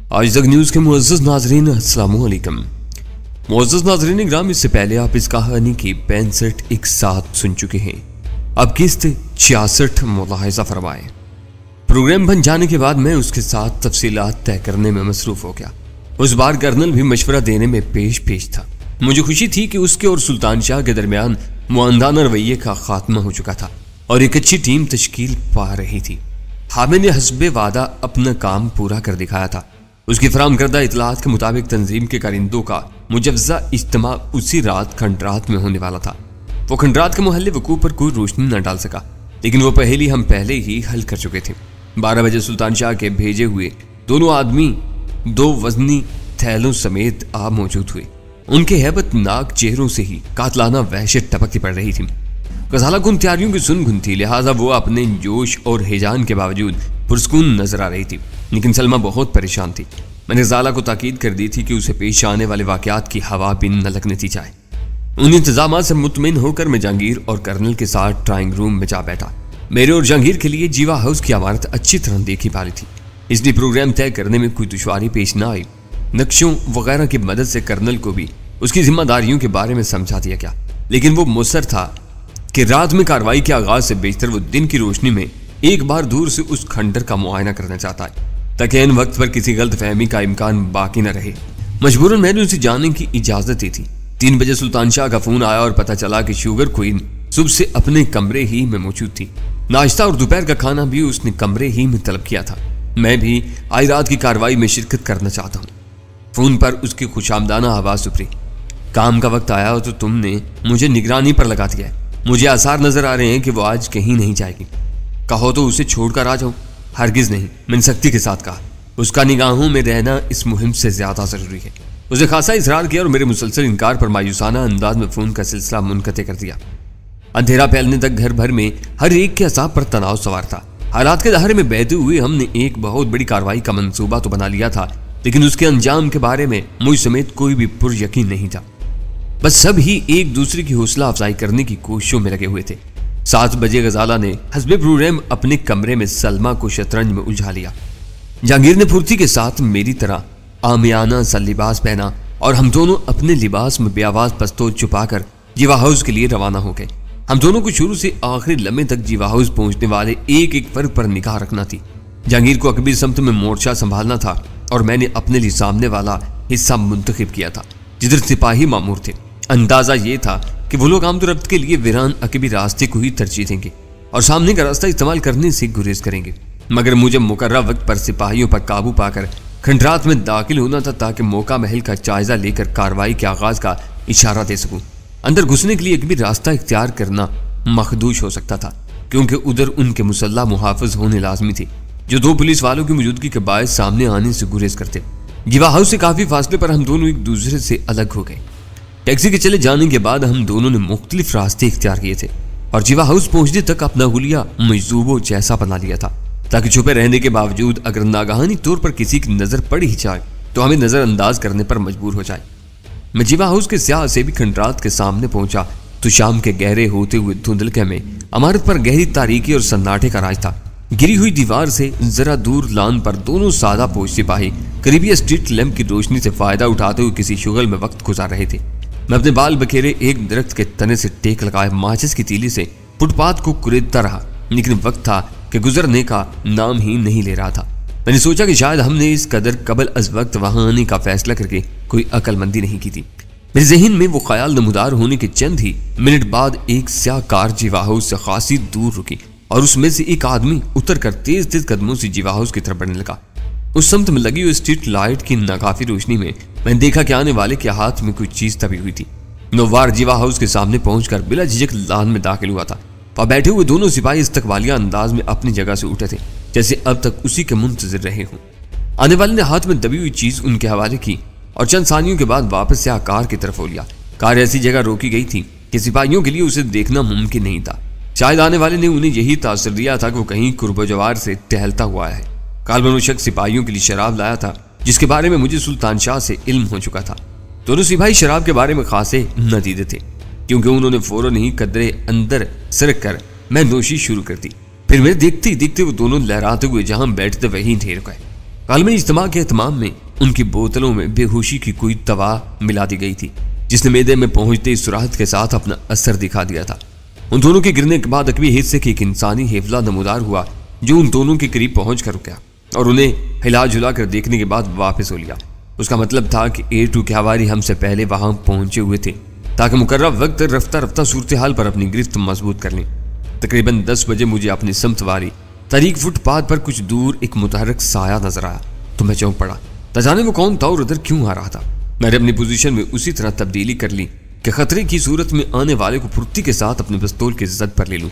आज तक न्यूज़ के मुअज़्ज़ज़ नाज़रीन अस्सलाम वालेकुम। मुअज़्ज़ज़ नाज़रीन इकराम, इससे पहले आप इस कहानी की 65 एक साथ सुन चुके हैं। अब किस्त 66 मुलाहिज़ा फरमाएं। प्रोग्राम बन जाने के बाद मैं उसके साथ तफसीलात तय करने में मसरूफ़ हो गया। उस बार कर्नल भी मशवरा देने में पेश था। मुझे खुशी थी कि उसके और सुल्तान शाह के दरमियान मुआंदाना रवैये का खात्मा हो चुका था और एक अच्छी टीम तश्कील पा रही थी। हामिद ने हस्बे वादा अपना काम पूरा कर दिखाया था। उसकी फराम करदा इतलात के मुताबिक तंजीम के कारिंदों का मुजव्वज़ा इज्तिमा उसी रात खंडरात में होने वाला था। वो खंडरात के मोहल्ले वकूफ़ पर कोई रोशनी न डाल सका, लेकिन वो पहेली हम पहले ही हल कर चुके थे। 12 बजे सुल्तान शाह के भेजे हुए दोनों आदमी 2 वजनी थैलों समेत आ मौजूद हुए। उनके हैबतनाक चेहरों से ही कातलाना वहशत टपकती पड़ रही थी। गजाला कुन तैयारियों की सुन थी, लिहाजा वो अपने जोश और हिजान के बावजूद पुरस्कून नजर आ रही थी। लेकिन सलमा बहुत परेशान थी। मैंने ज़ाला को ताकीद कर दी थी कि उसे पेश आने वाले वाक़यात की हवा भी न लगने दी जाए। उन इंतजामात से मुतमिन होकर मैं जहांगीर और कर्नल के साथ ड्राइंग रूम में जा बैठा। मेरे और जहांगीर के लिए जीवा हाउस की इमारत अच्छी तरह देखी पाली थी, इसलिए प्रोग्राम तय करने में कोई दुश्वारी पेश न आई। नक्शों वगैरह की मदद से कर्नल को भी उसकी जिम्मेदारियों के बारे में समझा दिया गया, लेकिन वो मुसर था कि रात में कार्रवाई के आगाज से बेहतर वो दिन की रोशनी में एक बार दूर से उस खंडर का मुआयना करना चाहता है, ताकि इन वक्त पर किसी गलत फहमी का इम्कान बाकी न रहे। मजबूरन मैंने उसे जाने की इजाजत दी थी। 3 बजे सुल्तान शाह का फोन आया और पता चला कि शुगर क्वीन सुबह से अपने कमरे ही में मौजूद थी। नाश्ता और दोपहर का खाना भी उसने कमरे ही में तलब किया था। मैं भी आज रात की कार्रवाई में शिरकत करना चाहता हूँ। फोन पर उसकी खुशामदाना आवाज उभरी, काम का वक्त आया हो तो तुमने मुझे निगरानी पर लगा दिया है। मुझे आसार नजर आ रहे हैं कि वो आज कहीं नहीं जाएगी। कहो तो उसे छोड़कर आ जाऊं। हरगिज नहीं, मैंने सख्ती के साथ कहा। उसका निगाहों में रहना इस मुहिम से ज्यादा जरूरी है। उसे खासा इसरार किया और मेरे मुसलसल इनकार पर मायूसाना अंदाज में फोन का सिलसिला मुनक़ते कर दिया। अंधेरा फैलने तक घर भर में हर एक के असाब पर तनाव सवार था। हालात के दायरे में बहते हुए हमने एक बहुत बड़ी कार्रवाई का मंसूबा तो बना लिया था, लेकिन उसके अंजाम के बारे में मुझ समेत कोई भी पुर यकीन नहीं था। बस सब ही एक दूसरे की हौसला अफजाई करने की कोशिशों में लगे हुए थे। 7 बजे गजाला ने हस्बे प्रोग्राम अपने कमरे में सलमा को शतरंज में उलझा लिया। जहांगीर ने फुर्ती के साथ मेरी तरह आमियाना सा लिबास पहना और हम दोनों अपने लिबास में बेआवाज पस्तोल छुपाकर जीवा हाउस के लिए रवाना हो गए। हम दोनों को शुरू से आखिरी लम्हे तक जीवा हाउस पहुंचने वाले एक एक फर्क पर निगाह रखना थी। जहांगीर को अकबी समत में मोर्चा संभालना था और मैंने अपने लिए सामने वाला हिस्सा मुंतखब किया था, जिधर सिपाही मामूर थे। अंदाजा ये था कि वो लोग आमतौर के लिए वीरान अकबी रास्ते को ही तरजीह देंगे और सामने का रास्ता इस्तेमाल करने से गुरेज करेंगे, मगर मुझे मुकर्रर वक्त पर सिपाहियों पर काबू पाकर खंडरात में दाखिल होना था, ताकि मौका महल का जायजा लेकर कार्रवाई के आगाज का इशारा दे सकूं। अंदर घुसने के लिए अकबी रास्ता इख्तियार करना मखदूश हो सकता था, क्योंकि उधर उनके मुसल्ला मुहाफिज होने लाजमी थे, जो 2 पुलिस वालों की मौजूदगी के बायस सामने आने से गुरेज करते। जीवा हाउस से काफी फासले पर हम दोनों एक दूसरे से अलग हो गए। टैक्सी के चले जाने के बाद हम दोनों ने मुख्तलिफ रास्ते इख्तियार किए थे और जीवा हाउस पहुंचने तक अपना हुलिया मजदूबों जैसा बना लिया था, ताकि छुपे रहने के बावजूद अगर नागहानी तौर पर किसी की नजर पड़ ही जाए तो हमें नजरअंदाज करने पर मजबूर हो जाए। मैं जीवा हाउस के स्याह से भी खंडरात के सामने पहुंचा तो शाम के गहरे होते हुए धुंधलके में इमारत पर गहरी तारीकी और सन्नाटे का राज था। गिरी हुई दीवार से जरा दूर लान पर दोनों सादा पोश सिपाही करीबी स्ट्रीट लैंप की रोशनी से फायदा उठाते हुए किसी शुगल में वक्त गुजार रहे थे। मैं अपने बाल बखेरे एक दरख्त के तने से टेक लगाए माचिस की तीली से फुटपाथ को कुरेदता रहा, लेकिन वक्त था कि गुजरने का नाम ही नहीं ले रहा था। मैंने सोचा कि शायद हमने इस कदर कबल अज वक्त वहां आने का फैसला करके कोई अक्लमंदी नहीं की थी। मेरे जहन में वो ख्याल नमूदार होने के चंद ही मिनट बाद एक स्याह कार जीवा हाउस से खासी दूर रुकी और उसमें से एक आदमी उतर कर तेज तेज कदमों से जीवा हाउस की तरफ बढ़ने लगा। उस समत में लगी हुई स्ट्रीट लाइट की नाकाफी रोशनी में मैंने देखा कि आने वाले के हाथ में कोई चीज दबी हुई थी। नौवार जीवा हाउस के सामने पहुंचकर बिला झिझक लान में दाखिल हुआ था। वहां बैठे हुए दोनों सिपाही इस्तकबालिया अंदाज में अपनी जगह से उठे थे, जैसे अब तक उसी के मुंतजिर रहे हों। आने वाले ने हाथ में दबी हुई चीज उनके हवाले की और चंद सानियों के बाद वापस से कार की तरफ हो लिया। कार ऐसी जगह रोकी गई थी कि सिपाहियों के लिए उसे देखना मुमकिन नहीं था। शायद आने वाले ने उन्हें यही तासर दिया था कि वो कहीं कुर्बजवार से टहलता हुआ है। कालबनो शख्स सिपाहियों के लिए शराब लाया था, जिसके बारे में मुझे सुल्तान शाह से इल्म हो चुका था। दोनों सिपाही शराब के बारे में खासे नदीदे थे, क्योंकि उन्होंने फौरन ही कदरे अंदर सरक कर मैं नोशी शुरू कर दी। फिर मैं देखते ही देखते वो दोनों लहराते हुए जहां बैठते वहीं ठहर गए। आलमी इज्तिमा के एहतमाम में उनकी बोतलों में बेहोशी की कोई दवा मिला दी गई थी, जिसने मैदे में पहुंचते ही सुराहत के साथ अपना असर दिखा दिया था। उन दोनों के गिरने के बाद अकवी हिस्से की एक इंसानी हेफला नमूदार हुआ, जो उन दोनों के करीब पहुंच कर रुका और उन्हें हिला जुला कर देखने के बाद वापस हो लिया। उसका मतलब था कि A2 के हवारी हमसे पहले वहां पहुंचे हुए थे, ताकि मुकर्रर वक्त रफ्ता रफ्ता सूरत हाल पर अपनी गिरफ्त मजबूत कर लें। तकरीबन 10 बजे मुझे अपनी समत वाली तारीख फुटपाथ पर कुछ दूर एक मुतहरक साया नजर आया तो मैं चौंक पड़ा। न जाने वो कौन था और उधर क्यों आ रहा था। मैंने अपनी पोजीशन में उसी तरह तब्दीली कर ली कि खतरे की सूरत में आने वाले को फुर्ती के साथ अपने पिस्तौल की जद पर ले लूं।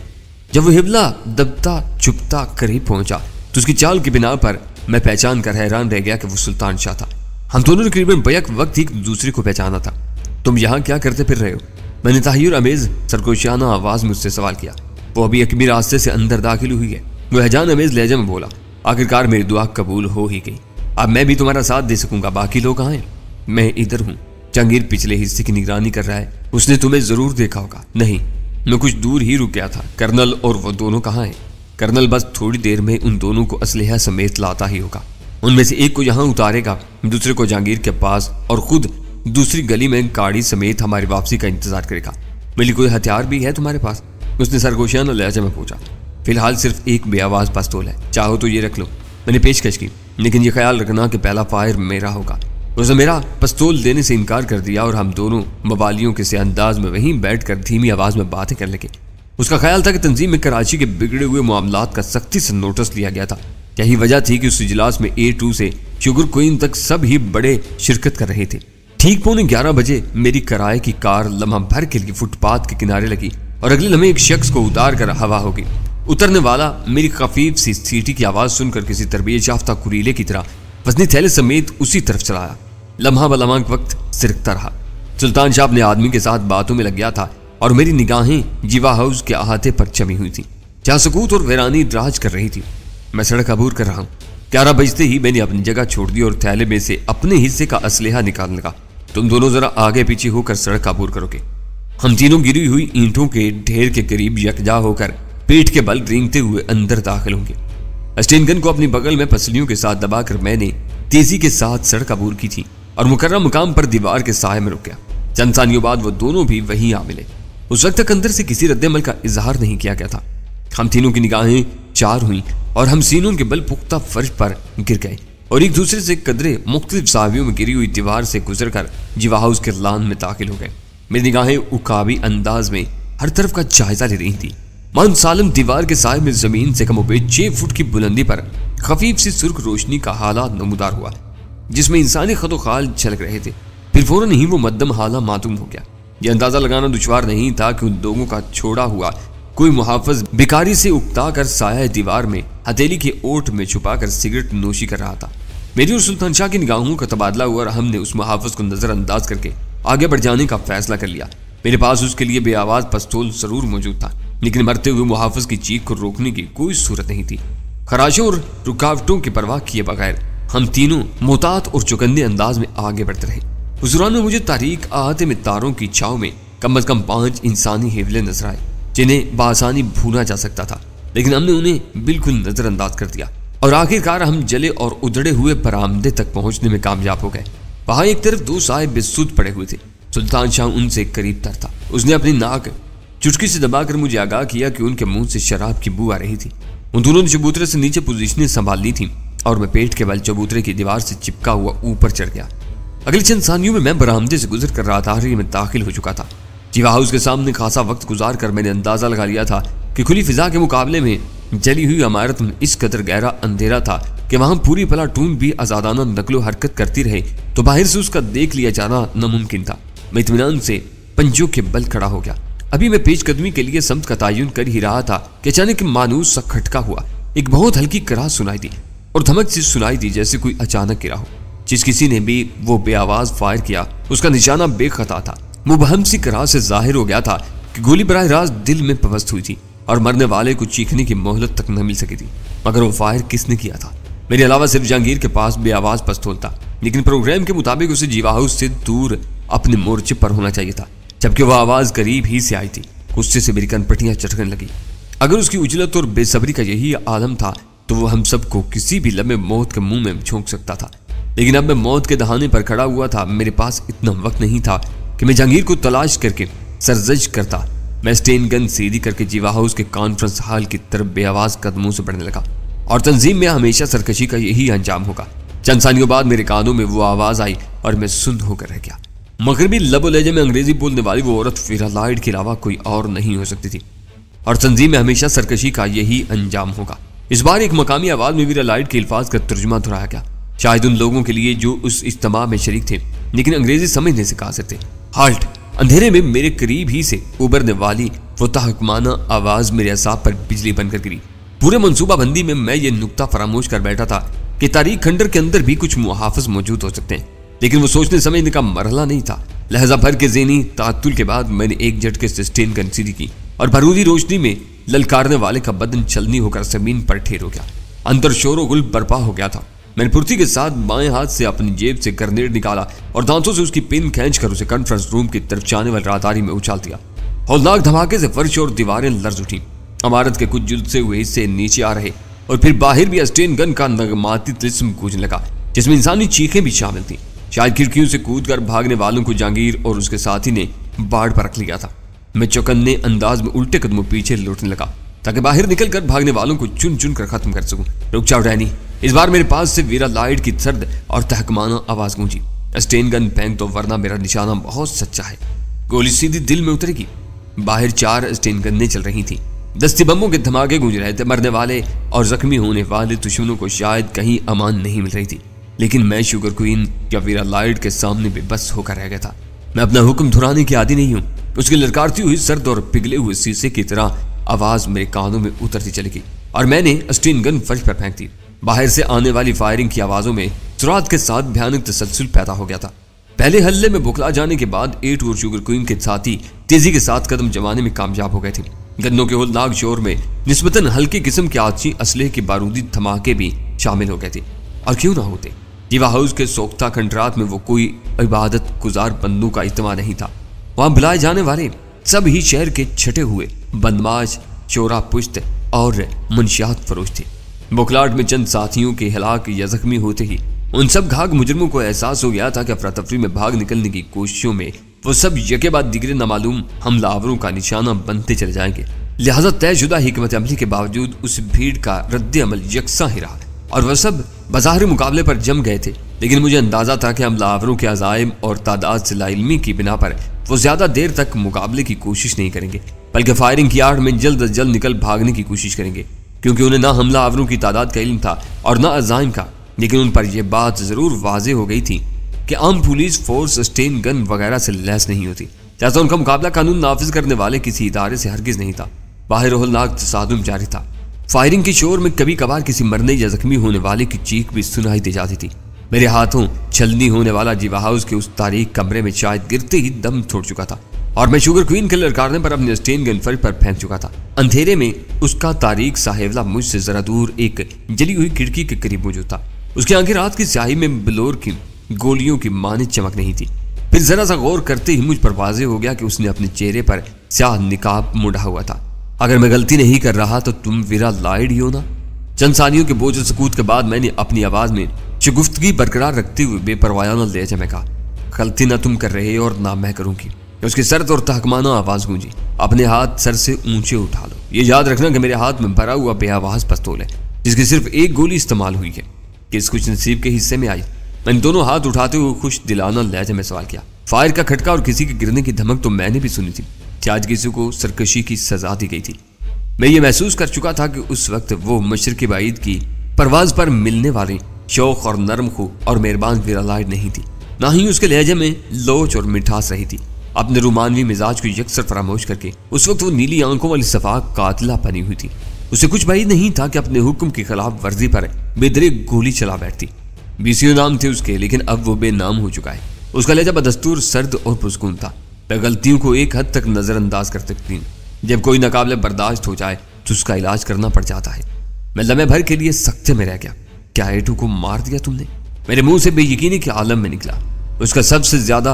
जब वो हिबला दबता छुपता करीब पहुंचा तो उसकी चाल की बिना पर मैं पहचान कर हैरान रह गया कि वो सुल्तान शाह था। हम दोनों ने करीबन बैक वक्त ही दूसरे को पहचाना था। तुम यहाँ क्या करते फिर रहे हो? मैंने ताहिर अमेज सरगोशियाना आवाज में उससे सवाल किया। वो अभी अकबी रास्ते से अंदर दाखिल हुई है, वो हैजान अमेज लहजे में बोला। आखिरकार मेरी दुआ कबूल हो ही गई। अब मैं भी तुम्हारा साथ दे सकूंगा। बाकी लोग कहाँ हैं? मैं इधर हूँ। जहांगीर पिछले हिस्से की निगरानी कर रहा है, उसने तुम्हें जरूर देखा होगा। नहीं, मैं कुछ दूर ही रुक गया था। कर्नल और वो दोनों कहाँ हैं? कर्नल बस थोड़ी देर में उन दोनों को असलहा समेत लाता ही होगा। उनमें से एक को यहाँ उतारेगा, दूसरे को जहांगीर के पास, और खुद दूसरी गली में गाड़ी समेत हमारी वापसी का इंतजार करेगा। मेरी कोई हथियार भी है तुम्हारे पास? उसने सरगोशियाना लहजे में पूछा। फिलहाल सिर्फ एक बेआवाज पिस्तौल है, चाहो तो ये रख लो। मैंने पेशकश की, लेकिन ये ख्याल रखना कि पहला फायर मेरा होगा। उसने मेरा पिस्तौल देने से इनकार कर दिया और हम दोनों मवालियों के से अंदाज में वहीं बैठकर धीमी आवाज में बातें कर लगे। उसका ख्याल था कि तंजीम में कराची के बिगड़े हुए मामलात का सख्ती से नोटिस लिया गया था। यही वजह थी कि उस इजलास में A2 से शुगर क्वीन तक सब ही बड़े शिरकत कर रहे थे। ठीक 11:15 बजे मेरी किराए की कार लम्हा भर के लिए फुटपाथ के किनारे लगी और अगले लम्हे एक शख्स को उतार कर हवा हो गई। उतरने वाला मेरी खफीफ सी सीटी की आवाज सुनकर किसी तरबियत याफ्ता कुरीले की तरह वजनी थैले समेत उसी तरफ चलाया। लम्हा ब लम्हा वक्त सिरकता रहा। सुल्तान शाह अपने आदमी के साथ बातों में लग गया था और मेरी निगाहें जीवा हाउस के अहाते पर जमी हुई थी, जहां सुकूत और वीरानी राज कर रही थी। मैं सड़क अबूर कर रहा हूँ। 11 बजते ही मैंने अपनी जगह छोड़ दी और थैले में से अपने हिस्से का असलहा निकालने लगा। तुम दोनों जरा आगे पीछे होकर सड़क अबूर करोगे। हम तीनों गिरी हुई ईंटों के ढेर के करीब यकजा होकर पेट के बल रेंगते हुए अंदर दाखिल होंगे। स्टेनगन को अपनी बगल में पसलियों के साथ दबाकर मैंने तेजी के साथ सड़क अबूर की थी और मुकर्रम मुकाम पर दीवार के साए में रुक गया। चंद सानियों बाद वो दोनों भी वहीं आ मिले। उस वक्त तक अंदर से किसी रद्दमल का इजहार नहीं किया गया था। हम तीनों की निगाहें चार हुई और हम सीनों के बल पुख्ता फर्श पर गिर गए और एक दूसरे से कदरे मुख्तलिफ सावियों में गिरी हुई दीवार से गुजरकर जीवा हाउस के लान में दाखिल हो गए। मेरी निगाहें उकाबी अंदाज में हर तरफ का जायजा ले रही थी। मान सालम दीवार के साए में जमीन से कमोबेश 6 फुट की बुलंदी पर खफीफ सी सुर्ख रोशनी का हालात नमूदार हुआ, जिसमें इंसानी खतोखाल झलक रहे थे। फिर फौरन ही वो मद्दम हाला मातूम हो गया। यह अंदाजा लगाना दुश्वार नहीं था कि उन लोगों का छोड़ा हुआ कोई मुहाफिज बिकारी से उकता कर साया दीवार में हथेली के ओट में छुपाकर सिगरेट नोशी कर रहा था। मेरी और सुल्तान शाह की निगाहों का तबादला हुआ और हमने उस मुहाफिज को नजरअंदाज करके आगे बढ़ जाने का फैसला कर लिया। मेरे पास उसके लिए बेआवाज पिस्तौल जरूर मौजूद था, लेकिन मरते हुए मुहाफिज की चीख को रोकने की कोई सूरत नहीं थी। खराशों और रुकावटों की परवाह किए बगैर हम तीनों मोहतात और चौकन्ने अंदाज में आगे बढ़ते रहे। उस दौरान में मुझे तारीक आहते में तारों की छाव में कम से कम 5 इंसानी हेवले नजर आए, जिन्हें बासानी भूना जा सकता था, लेकिन हमने उन्हें बिल्कुल नजरअंदाज कर दिया और आखिरकार हम जले और उधड़े हुए बरामदे तक पहुंचने में कामयाब हो गए। वहां एक तरफ 2 साए बेसुध पड़े हुए थे। सुल्तान शाह उनसे करीब तर था। उसने अपनी नाक चुटकी से दबाकर मुझे आगाह किया कि उनके मुंह से शराब की बू आ रही थी। उन दोनों ने चबूतरे से नीचे पोजीशनें संभाल ली थी और मैं पेट के बल चबूतरे की दीवार से चिपका हुआ ऊपर चढ़ गया। अगले चंद सानियों में मैं बरामदे से गुजर कर राहदारी में दाखिल हो चुका था। जीवा हाउस के सामने खासा वक्त गुजार कर मैंने अंदाजा लगा लिया था कि खुली फिजा के मुकाबले में जली हुई इमारत में इस कदर गहरा अंधेरा था कि वहां पूरी प्लाटून भी आजादाना नकलो हरकत करती रहे तो बाहर से उसका देख लिया जाना नामुमकिन था। मैं इत्मीनान से पंजों के बल खड़ा हो गया। अभी मैं पेशकदमी के लिए समत का तयन कर ही रहा था कि अचानक मानूस सा खटका हुआ। एक बहुत हल्की कराह सुनाई दी और धमक सी सुनाई दी जैसे कोई अचानक गिरा हो। जिस किसी ने भी वो बेआवाज फायर किया उसका निशाना बेखता था। मुबहम सी कराह से जाहिर हो गया था कि गोली बराह रास्त दिल में पवस्त हुई थी और मरने वाले को चीखने की मोहलत तक न मिल सकी थी। मगर वो फायर किसने किया था? मेरे अलावा सिर्फ जहांगीर के पास बेआवाज पिस्तौल था, लेकिन प्रोग्राम के मुताबिक उसे जीवा हाउस से दूर अपने मोर्चे पर होना चाहिए था, जबकि वह आवाज करीब ही से आई थी। गुस्से से मेरी कनपटियां चटकने लगी। अगर उसकी उजलत और बेसब्री का यही आलम था तो वो हम सबको किसी भी लम्हे मौत के मुंह में झोंक सकता था। लेकिन अब मैं मौत के दहाने पर खड़ा हुआ था। मेरे पास इतना वक्त नहीं था कि मैं जहांगीर को तलाश करके सरजश करता। मैं स्टेन गन सीधी करके जीवा हाउस के कॉन्फ्रेंस हॉल की तरफ बेआवाज कदमों से बढ़ने लगा। और तंजीम में हमेशा सरकशी का यही अंजाम होगा। चंद सानियों बाद मेरे कानों में वो आवाज आई और मैं सुन्न होकर रह गया। मगरबी लबो लहजे में अंग्रेजी बोलने वाली वो औरत वीरा लॉयड के अलावा कोई और नहीं हो सकती थी। और तंजीम में हमेशा सरकशी का यही अंजाम होगा। इस बार एक मकामी आवाज में वीरा लॉयड के अल्फाज का तर्जुमा दोहराया गया, शायद उन लोगों के लिए जो उस इज्तिमा में शरीक थे लेकिन अंग्रेजी समझने से कासिर थे। हाल्ट! अंधेरे में मेरे करीब ही से उबरने वाली वो तहकमाना आवाज मेरे असाब पर बिजली बनकर गिरी। पूरे मंसूबाबंदी में मैं ये नुक्ता फरामोश कर बैठा था कि तारीख खंडर के अंदर भी कुछ मुहाफिज मौजूद हो सकते हैं, लेकिन वो सोचने समझने का मरहला नहीं था। लहजा भर के ज़हनी तातुल के बाद मैंने एक झटके से स्टेन गन सीधी की और बारूदी रोशनी में ललकारने वाले का बदन चलनी होकर जमीन पर ठेर हो गया। अंदर शोर गुल बर्पा हो गया था। मैंने फुर्ती के साथ बाएं हाथ से अपनी जेब से ग्रेनेड निकाला और दांतों से उसकी पिन खींचकर उसे कॉन्फ्रेंस रूम की तरफ जाने वाली राहदारी में उछाल दिया। हौलनाक धमाके से फर्श और दीवारें लर्ज उठी। इमारत के कुछ जुलसे हुए हिस्से नीचे आ रहे और फिर बाहर भी स्टेन गन का नगमाती तिलिस्म गूंजने लगा, जिसमें इंसानी चीखें भी शामिल थी। शायद खिड़कियों से कूदकर भागने वालों को जहांगीर और उसके साथी ने बाढ़ पर रख लिया था। मैं चौकन्ने अंदाज में उल्टे कदमों पीछे लौटने लगा ताकि बाहर निकलकर भागने वालों को चुन चुन कर खत्म कर सकूं। रुक जाओ डैनी! इस बार मेरे पास से वीरा लॉयड की सर्द और तहकमाना आवाज गूंजी। स्टेन गन फेंक दो वरना मेरा निशाना बहुत सच्चा है। गोली सीधी दिल में उतरेगी। बाहर 4 स्टेन गन्नें चल रही थी। दस्ती बम्बों के धमाके गूंज रहे थे। मरने वाले और जख्मी होने वाले दुश्मनों को शायद कहीं अमान नहीं मिल रही थी, लेकिन मैं शुगर क्वीन या वीरा लॉयड के सामने बेबस होकर रह गया था। मैं अपना हुक्म दोहराने की आदी नहीं हूँ। उसकी ललकारती हुई सर्द और पिघले हुए शीशे की तरह आवाज मेरे कानों में उतरती चली गई और मैंने स्टेन गन फर्श पर फेंक दी। बाहर से आने वाली फायरिंग की आवाजों में सुरात के साथ भयानक तसलसल पैदा हो गया था। पहले हल्ले में बुखला जाने के बाद एट और शुगर क्वीन के साथी तेजी के साथ कदम जमाने में कामयाब हो गए थे। गन्नों के होलनाक शोर में निस्बतन हल्की किस्म के आतिशी असलहे के बारूदी धमाके भी शामिल हो गए थे। और क्यों ना होते, जीवा हाउस के सोख्ता खंडरात में वो कोई इबादत गुजार बंदों का इज्तिमा नहीं था। वहां बुलाए जाने वाले सब ही शहर के छटे हुए बदमाश, चोरा पुश्त और मुनशियात फरोश थे। बुखलाहट में चंद साथियों के हलाक या जख्मी होते ही उन सब घाघ मुजरमों को एहसास हो गया था कि अफरा तफरी में भाग निकलने की कोशिशों में वो सब यके बाद दिगरे नामालूम हमलावरों का निशाना बनते चले जाएंगे। लिहाजा तयशुदा हिकमत अमली के बावजूद उस भीड़ का रद्द अमल यकसा ही रहा और वह सब बाज़ाहिर मुकाबले पर जम गए थे। लेकिन मुझे अंदाजा था कि हमलावरों के अज़ाइम और तादाद से लाइल्मी की बिना पर वो ज्यादा देर तक मुकाबले की कोशिश नहीं करेंगे, बल्कि फायरिंग की आड़ में जल्द अज जल्द निकल भागने की कोशिश करेंगे, क्योंकि उन्हें ना हमलावरों की तादाद का इल्म था और ना अज़ाइम का। लेकिन उन पर यह बात जरूर वाजे हो गई थी कि आम पुलिस फोर्स स्टेन गन वगैरह से लैस नहीं होती, जैसा उनका मुकाबला कानून नाफिज करने वाले किसी इदारे से हरगिज नहीं था। बाहर होलनाक तसादुम जारी था। फायरिंग के शोर में कभी कभार किसी मरने या जख्मी होने वाले की चीख भी सुनाई दे जाती थी। मेरे हाथों छलनी होने वाला जीवा हाउस के उस तारीख कमरे में शायद गिरते ही दम छोड़ चुका था और मैं शुगर क्वीन के ललकारने पर अपने स्टेन गन फर्श पर फेंक चुका था। अंधेरे में उसका तारीख साहेबला मुझसे जरा दूर एक जली हुई खिड़की के करीब मौजूद था। उसकी आंखें रात की स्याही में बिलोर की गोलियों की माने चमक नहीं थी। फिर जरा सा गौर करते ही मुझ पर वाजे हो गया कि उसने अपने चेहरे पर स्याह निकाब मुड़ा हुआ था। अगर मैं गलती नहीं कर रहा तो तुम वीरा लॉयड ही हो ना? चंद सानियों के बोझ सकूत के बाद मैंने अपनी आवाज में शुगुफ्तगी बरकरार रखते हुए बेपरवायाना लहजा में कहा, गलती ना तुम कर रहे और ना मैं करूंगी। उसकी सर्द और तहकमाना आवाज गूंजी, अपने हाथ सर से ऊंचे उठा लो। ये याद रखना कि मेरे हाथ में भरा हुआ बेआवाज पिस्तौल है जिसकी सिर्फ एक गोली इस्तेमाल हुई है। किस कुछ नसीब के हिस्से में आई? मैंने दोनों हाथ उठाते हुए खुश दिलाना लहजे में सवाल किया। फायर का खटका और किसी के गिरने की धमक तो मैंने भी सुनी थी। आज किसी को सरकशी की सजा दी गई थी। मैं ये महसूस कर चुका था कि उस वक्त वो मशरिक़ बाईद की परवाज पर मिलने वाली शौक और नरम खू और मेहरबान वीरा लॉयड नहीं थी, ना ही उसके लहजे में लोच और मिठास रही थी। अपने रुमानवी मिजाज को यकसर फरामोश करके उस वक्त वो नीली आंखों वाली सफाक कातिला बनी हुई थी। उसे कुछ बाईद नहीं था कि अपने हुक्म की खिलाफ वर्जी पर बेदरे गोली चला बैठती। बीसीओ नाम थे उसके, लेकिन अब वो बेनाम हो चुका है। उसका लहजा बदस्तूर सर्द और पुरस्कून था। मैं गलतियों को एक हद तक नजरअंदाज कर सकती हूँ। जब कोई नाकाबिले बर्दाश्त हो जाए तो उसका इलाज करना पड़ जाता है। मैं लम्हे भर के लिए सख्ते में रह गया। क्या एटू को मार दिया तुमने? मेरे मुंह से बेयकीनी के आलम में निकला। उसका सबसे ज्यादा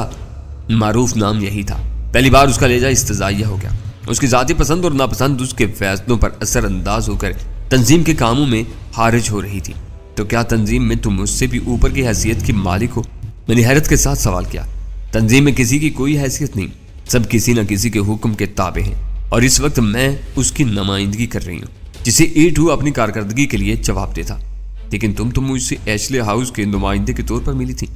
मारूफ नाम यही था। पहली बार उसका लहजा इस्तिजाइया हो गया। उसकी जाती पसंद और नापसंद उसके फैसलों पर असर अंदाज होकर तंजीम के कामों में हारिज हो रही थी। तो क्या तंजीम में तुम मुझसे भी ऊपर की हैसियत की मालिक हो? मैंने हैरत के साथ सवाल किया। तंजीम में किसी की कोई हैसियत नहीं, सब किसी न किसी के हुक्म के ताबे हैं और इस वक्त मैं उसकी नुमाइंदगी कर रही हूँ, जिसे A2 अपनी कारकर्दगी के लिए जवाब देता। लेकिन तुम तो मुझसे एशले हाउस के नुमाइंदे के तौर पर मिली थी।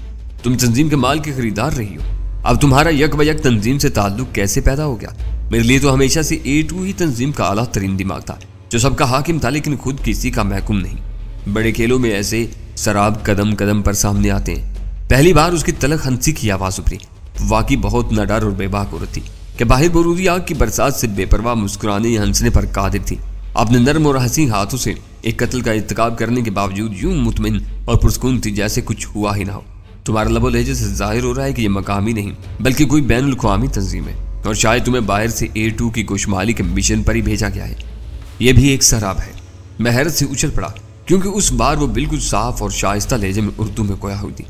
तुम तंजीम के माल की खरीदार रही हो। अब तुम्हारा यक बयक तंजीम से ताल्लुक कैसे पैदा हो गया? मेरे लिए तो हमेशा से A2 ही तंजीम का आला तरीन दिमाग था, जो सबका हाकिम था लेकिन खुद किसी का महकुम नहीं। बड़े खेलों में ऐसे शराब कदम कदम पर सामने आते हैं। पहली बार उसकी तलख हंसी की आवाज उभरी। वाकई बहुत नडर और बेबाक औरत थी कि बाहर बरूदी आग की बरसात से बेपरवाह मुस्कुराने या हंसने पर कादिर थी। अपने नर्म और हंसी हाथों से एक कत्ल का इर्तिकाब करने के बावजूद यूं मुतमिन और पुरस्कून थी जैसे कुछ हुआ ही ना हो। तुम्हारा लबो लहजे से जाहिर हो रहा है कि यह मकामी नहीं बल्कि कोई बैनुल अक़वामी तंजीम है और शायद तुम्हें बाहर से A2 की गोशमाली के मिशन पर ही भेजा गया है। यह भी एक शराब है। मैं हैरत से उछल पड़ा क्योंकि उस बार वो बिल्कुल साफ और शाइस्ता लहजे में उर्दू में गोया हुई थी।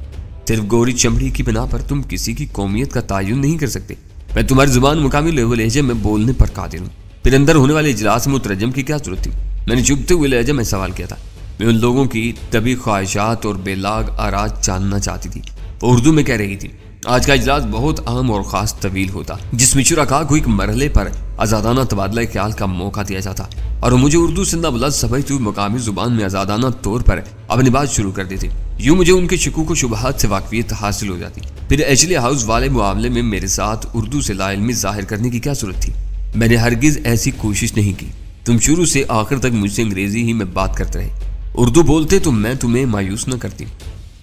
सिर्फ गोरी चमड़ी की बिना पर तुम किसी की कौमियत का तायुन नहीं कर सकते। मैं तुम्हारी जुबान मुकामी लहजे में बोलने पर कादिर हूँ। फिर अंदर होने वाले इजलास में मुतरजम की क्या जरूरत थी? मैंने चुभते हुए लहजे में सवाल किया था। मैं उन लोगों की तभी ख्वाहिशात और बेलाग आराज जानना चाहती थी। वो उर्दू में कह रही थी, आज का इजलास बहुत अहम और ख़ास तवील होता, जिसमें शुरका को एक मरहले पर आज़ादाना तबादला ख्याल का मौका दिया जाता और मुझे उर्दू से न बुलंद समझती हुई मुकामी जुबान में आज़ादाना तौर पर अपनी बात शुरू कर देती। यूं मुझे उनके शकूक व शुबहात से वाकफियत हासिल हो जाती। फिर एशले हाउस वाले मामले में मेरे साथ उर्दू से लाइल्मी जाहिर करने की क्या जरूरत थी? मैंने हरगिज ऐसी कोशिश नहीं की। तुम शुरू से आखिर तक मुझसे अंग्रेजी ही में बात करते रहे। उर्दू बोलते तो मैं तुम्हें मायूस न करती।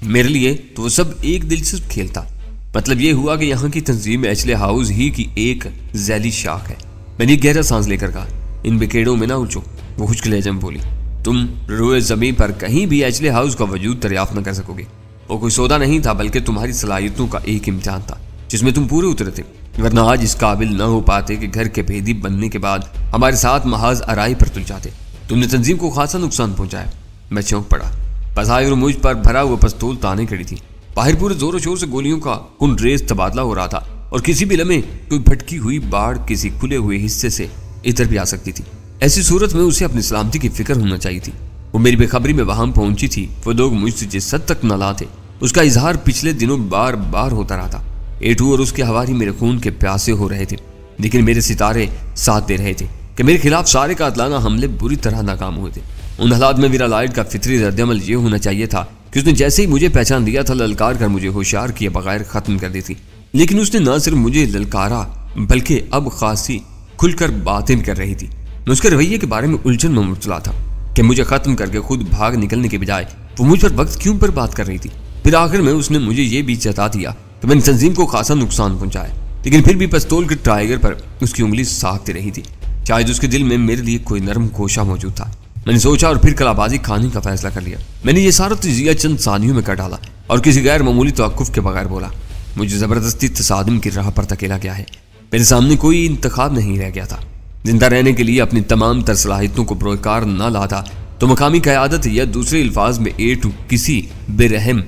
मेरे लिए तो वो सब एक दिलचस्प खेल था। मतलब ये हुआ कि यहाँ की तंजीम एशले हाउस ही की एक जैली शाख है। मैंने गहरा सांस लेकर कहा, इन बिकेड़ों में ना उलझो। वो खुश्क लहजे में बोली, तुम रोए ज़मीन पर कहीं भी एशले हाउस का वजूद दरियाफ्त न कर सकोगे। वो कोई सौदा नहीं था बल्कि तुम्हारी सलाहियतों का एक इम्तिहान था जिसमें तुम पूरे उतरे थे, वरना आज इस काबिल न हो पाते कि घर के भेदी बनने के बाद हमारे साथ महाज आराई पर तुल जाते। तुमने तंजीम को खासा नुकसान पहुंचाया। मैं चौंक पड़ा। पसाई और मुझ पर भरा हुआ पिस्तौल ताने खड़ी थी। बाहर पूरे जोरों शोर से गोलियों का कुन रेस तबादला हो रहा था और किसी भी लम्हे कोई भटकी हुई बाढ़ किसी खुले हुए हिस्से से इधर भी आ सकती थी। ऐसी सूरत में उसे अपनी सलामती की फिक्र होना चाहिए थी। वो मेरी बेखबरी में वहां पहुंची थी। वो लोग मुझसे जिस हद तक नाला थे उसका इजहार पिछले दिनों बार बार होता रहा था। A2 और उसके हवारी मेरे खून के प्यासे हो रहे थे, लेकिन मेरे सितारे साथ दे रहे थे कि मेरे खिलाफ सारे कातलाना हमले बुरी तरह नाकाम हुए थे। उन हालात में विरालाइट का फितरी रद्दअमल ये होना चाहिए था कि उसने जैसे ही मुझे पहचान दिया था ललकार कर मुझे होशियार किए बगैर खत्म कर दी थी। लेकिन उसने न सिर्फ मुझे ललकारा बल्कि अब खासी खुलकर बातें कर रही थी। मैं उसके रवैये के बारे में उलझन में मुबतला था कि मुझे खत्म करके खुद भाग निकलने के बजाय वो मुझ पर वक्त क्यों पर बात कर रही थी। फिर आखिर में उसने मुझे ये भी जता दिया कि मैंने तंजीम को खासा नुकसान पहुंचाया, लेकिन फिर भी पिस्तौल के टाइगर पर उसकी उंगली साखती रही थी। शायद उसके दिल में मेरे लिए कोई नरम गोशा मौजूद था। मैंने सोचा और फिर कलाबाजी खाने का फैसला कर लिया। मैंने ये सारा तजिया चंद सानियों में कर डाला और किसी गैर मामूली तवक्कुफ के बगैर बोला, मुझे जबरदस्ती तसादुम की राह पर धकेला गया है। मेरे सामने कोई इंतखाब नहीं रह गया था। जिंदा रहने के लिए अपनी तमाम तर सलाहियतों को बरोकार न लाता तो मकामी क़यादत या दूसरे अल्फाज में A2 किसी बेरहम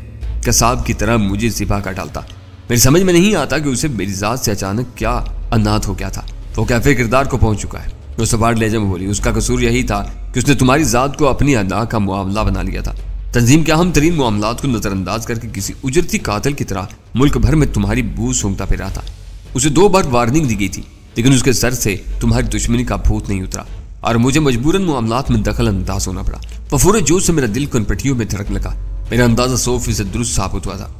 कसाब की तरह मुझे सिपा कर डालता। मेरी समझ में नहीं आता कि उसे मेरी जात से अचानक क्या अनाथ हो गया था। वो कैफे किरदार को पहुंच चुका है। वो सवार लहजे में बोली, उसका कसूर यही था कि उसने तुम्हारी जात को अपनी अदा का मामला बना लिया था। तंजीम के अहम तरीन मामलात को नजरअंदाज करके किसी उजरती कातिल की तरह मुल्क भर में तुम्हारी बू सूंघता फिरा था। उसे 2 बार वार्निंग दी गई थी, लेकिन उसके सर से तुम्हारी दुश्मनी का भूत नहीं उतरा और मुझे मजबूरन मामलात में दखल अंदाज होना पड़ा। फफूरे जोश से मेरा दिल कनपटियों में धड़क लगा। मेरा अंदाजा 100% दुरुस्त साबित हुआ था।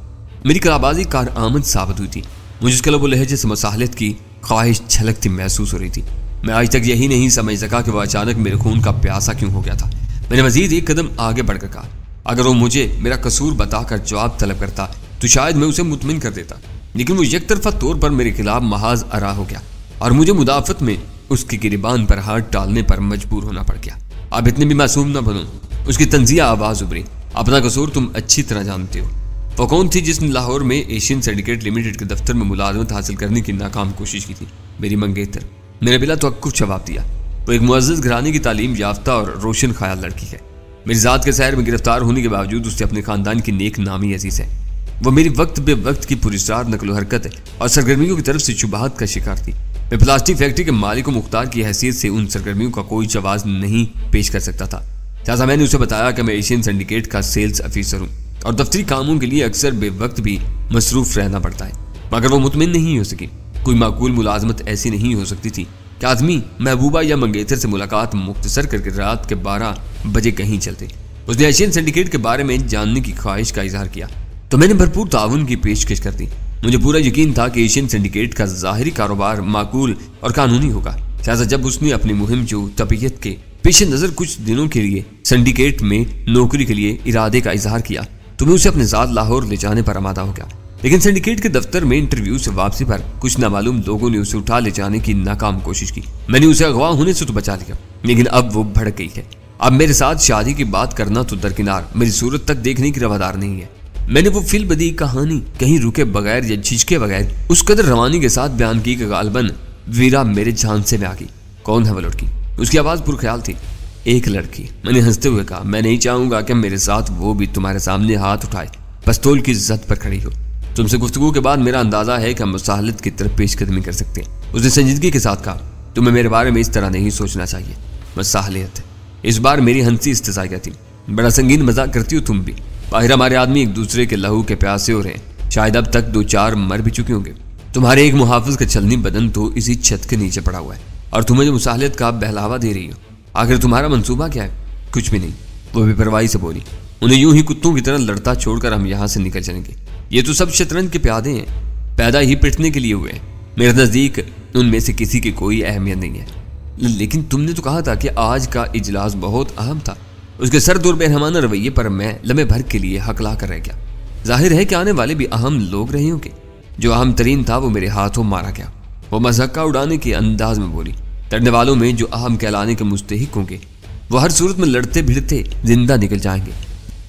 मेरी कलाबाजी कार आमद साबित हुई थी। मुझे उसके लब लहजे से मसाहलत की ख्वाहिश छलकती महसूस हो रही थी। मैं आज तक यही नहीं समझ सका कि वह अचानक मेरे खून का प्यासा क्यों हो गया था। मैंने मजीद एक कदम आगे बढ़कर कहा, अगर वो मुझे मेरा कसूर बताकर जवाब तलब करता तो शायद मैं उसे मुतमिन कर देता, लेकिन वो यकतरफा तौर पर मेरे खिलाफ महाज अरा हो गया और मुझे मुदाफत में उसकी गिरबान पर हाथ डालने पर मजबूर होना पड़ गया। अब इतने भी मासूम न बनो। उसकी तंजिया आवाज उभरी, अपना कसूर तुम अच्छी तरह जानते हो। वो कौन थी जिसने लाहौर में एशियन सिंडिकेट लिमिटेड के दफ्तर में मुलाजमत हासिल करने की नाकाम कोशिश की थी? मेरी मंगेतर। मैंने बिला तवक्कुफ जवाब दिया, वो एक मुअज़्ज़ज़ घराने की तालीम याफ्ता और रोशन ख्याल लड़की है। मेरी जात के शहर में गिरफ्तार होने के बावजूद उससे अपने खानदान की नेक नामी अजीज है। वो मेरी वक्त बे वक्त की पुरस्कार नकलो हरकत और सरगर्मियों की तरफ से शुबहात का शिकार थी। मैं प्लास्टिक फैक्ट्री के मालिक व मुख्तार की हैसियत से उन सरगर्मियों का कोई जवाब नहीं पेश कर सकता था। लिहाजा मैंने उसे बताया कि मैं एशियन सिंडिकेट का सेल्स ऑफिसर हूँ और दफ्तरी कामों के लिए अक्सर बेवक्त भी मसरूफ रहना पड़ता है। मगर वो मुतमिन नहीं हो सकी। कोई माकूल मुलाजमत ऐसी नहीं हो सकती थी कि आदमी महबूबा या मंगेतर से मुलाकात मुख्तसर करके रात के 12 बजे कहीं चलते। उसने एशियन सिंडिकेट के बारे में जानने की ख्वाहिश का इजहार किया तो मैंने भरपूर ताउन की पेशकश कर दी। मुझे पूरा यकीन था कि एशियन सिंडिकेट का ज़ाहिरी कारोबार माकूल और कानूनी होगा। लिहाजा जब उसने अपनी मुहिम जो तबीयत के पेश नज़र कुछ दिनों के लिए सिंडिकेट में नौकरी के लिए इरादे का इजहार किया तो मैं उसे अपने साथ लाहौर ले जाने पर आमादा हो गया। लेकिन सिंडिकेट के दफ्तर में इंटरव्यू से वापसी पर कुछ नामालूम लोगों ने उसे उठा ले जाने की नाकाम कोशिश की। मैंने उसे अगवा होने से तो बचा लिया, लेकिन अब वो भड़क गई है। अब मेरे साथ शादी की बात करना तो दरकिनार, मेरी सूरत तक देखने की रवादार नहीं है। मैंने वो फिल बदी कहानी कहीं रुके बगैर या झिझके बगैर उस कदर रवानी के साथ बयान की कि गालबन वीरा मेरे झांसे में आ गई। कौन है वो लड़की? उसकी आवाज़ पुरख्याल थी। एक लड़की। मैंने हंसते हुए कहा, मैं नहीं चाहूंगा कि मेरे साथ वो भी तुम्हारे सामने हाथ उठाए, पिस्तौल की इज्जत पर खड़ी हो। तुमसे गुफ्तगू के बाद मेरा अंदाजा है कि हम मुसाहलत की तरफ पेशकदमी कर सकते हैं। उसने संजीदगी के साथ कहा, तुम्हें मेरे बारे में इस तरह नहीं सोचना चाहिए। मुसाहलियत। इस बार मेरी हंसी इस्तेज़ाइया थी। बड़ा संगीन मजाक करती हो तुम भी। बाहर हमारे आदमी एक दूसरे के लहू के प्यासे हो रहे हैं। शायद अब तक 2-4 मर भी चुके होंगे। तुम्हारे एक मुहाफिज का चलनी बदन तो इसी छत के नीचे पड़ा हुआ है और तुम्हें जो मुसाहलियत का बहलावा दे रही हो। आखिर तुम्हारा मंसूबा क्या है? कुछ भी नहीं, वो बेपरवाही से बोली। उन्हें यूं ही कुत्तों की तरह लड़ता छोड़कर हम यहाँ से निकल जाएंगे। ये तो सब शतरंज के प्यादे हैं, पैदा ही पिटने के लिए हुए हैं। मेरे नज़दीक उनमें से किसी की कोई अहमियत नहीं है। लेकिन तुमने तो कहा था कि आज का इजलास बहुत अहम था। उसके सर्द और बेरहमाना रवैये पर मैं लम्हे भर के लिए हकला कर रह गया। जाहिर है कि आने वाले भी अहम लोग रहे होंगे। जो अहम तरीन था वो मेरे हाथों मारा गया। वो मज़ाका उड़ाने के अंदाज में बोली, लड़ने वालों में जो अहम कहलाने के मुस्तहिक होंगे वो हर सूरत में लड़ते भिड़ते जिंदा निकल जाएंगे।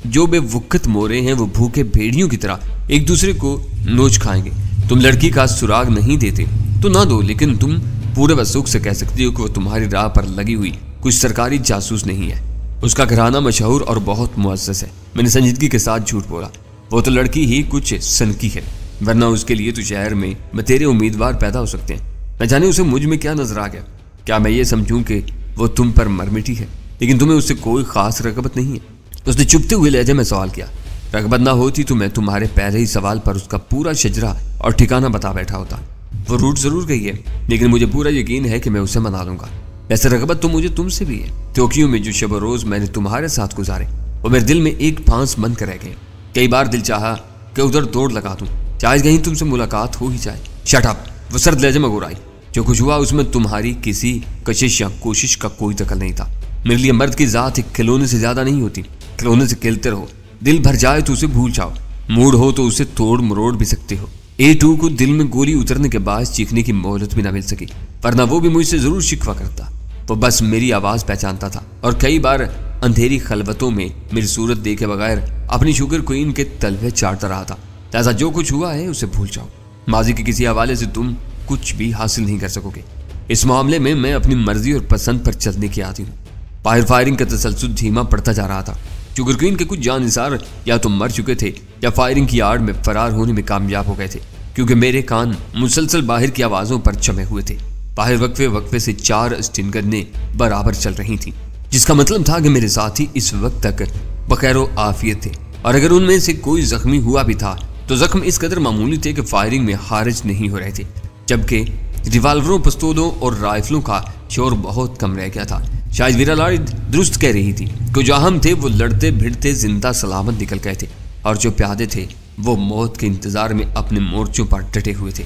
जो बेवक्त मोरे हैं वो भूखे भेड़ियों की तरह एक दूसरे को नोच खाएंगे। तुम लड़की का सुराग नहीं देते तो ना दो, लेकिन तुम पूरे वसूख से कह सकती हो कि वो तुम्हारी राह पर लगी हुई कुछ सरकारी जासूस नहीं है। उसका घराना मशहूर और बहुत मुअज़्ज़ज़ है। मैंने संजीदगी के साथ झूठ बोला। वो तो लड़की ही कुछ सनकी है, वरना उसके लिए तो शहर में बतेरे उम्मीदवार पैदा हो सकते हैं। न जाने उसे मुझ में क्या नजर आ गया। क्या मैं ये समझूं कि वो तुम पर मरमिटी है, लेकिन तुम्हें उससे कोई खास रगबत नहीं है? उसने चुपते हुए लहजे में सवाल किया। रगबत ना होती तो मैं तुम्हारे पहले ही सवाल पर उसका पूरा शजरा और ठिकाना बता बैठा होता। वो रूठ जरूर गई है, लेकिन मुझे पूरा यकीन है कि मैं उसे मना लूंगा। वैसे रगबत तो मुझे तुमसे भी है। टोक्यो में जो शब रोज मैंने तुम्हारे साथ गुजारे वो मेरे दिल में एक फांस बन कर रह गए। कई बार दिल चाहा कि उधर दौड़ लगा दूं, चाहे कहीं तुमसे मुलाकात हो ही जाए। शट अप, वो सर्द लहजे में गुराई। जो कुछ हुआ उसमें तुम्हारी किसी कशिश या कोशिश का कोई दखल नहीं था। मेरे लिए मर्द की जात एक खिलौने से ज्यादा नहीं होती। खिलौने से खेलते रहो, दिल भर जाए तो उसे भूल जाओ, मूड हो तो उसे तोड़ मरोड़ भी सकते हो। A2 को दिल में गोली उतरने के बाद चीखने की मोहलत भी ना मिल सकी, वरना वो भी मुझसे जरूर शिकवा करता। वो बस मेरी आवाज पहचानता था और कई बार अंधेरी खलवतों में मेरी सूरत देखे बगैर अपनी शुगर क्वीन के तलवे चाटता रहा था। लिहाजा जो कुछ हुआ है उसे भूल जाओ। माजी के किसी हवाले से तुम कुछ भी हासिल नहीं कर सकोगे। इस मामले में मैं अपनी मर्जी और पसंद पर चलने की आदी हूँ। बाहर फायरिंग का तसलसल धीमा पड़ता जा रहा था। शुगर क्वीन के कुछ जाननिसार या तो मर चुके थे या फायरिंग की आड़ में फरार होने में कामयाब हो गए थे, क्योंकि मेरे कान मुसलसल बाहर की आवाजों पर जमे हुए थे। बाहर वक्फे वक्फे से 4 स्टिनगनें बराबर चल रही थीं, जिसका मतलब था कि मेरे साथी इस वक्त तक बखैरो आफियत थे, और अगर उनमें से कोई जख्मी हुआ भी था तो जख्म इस कदर मामूली थे कि फायरिंग में हारिज नहीं हो रहे थे, जबकि रिवाल्वरों, पिस्तौलों और राइफलों का शोर बहुत कम रह गया था। शायद वीरा लाड़ी दुरुस्त कह रही थी कि जो अहम थे वो लड़ते भिड़ते जिंदा सलामत निकल गए थे, और जो प्यादे थे वो मौत के इंतजार में अपने मोर्चों पर डटे हुए थे।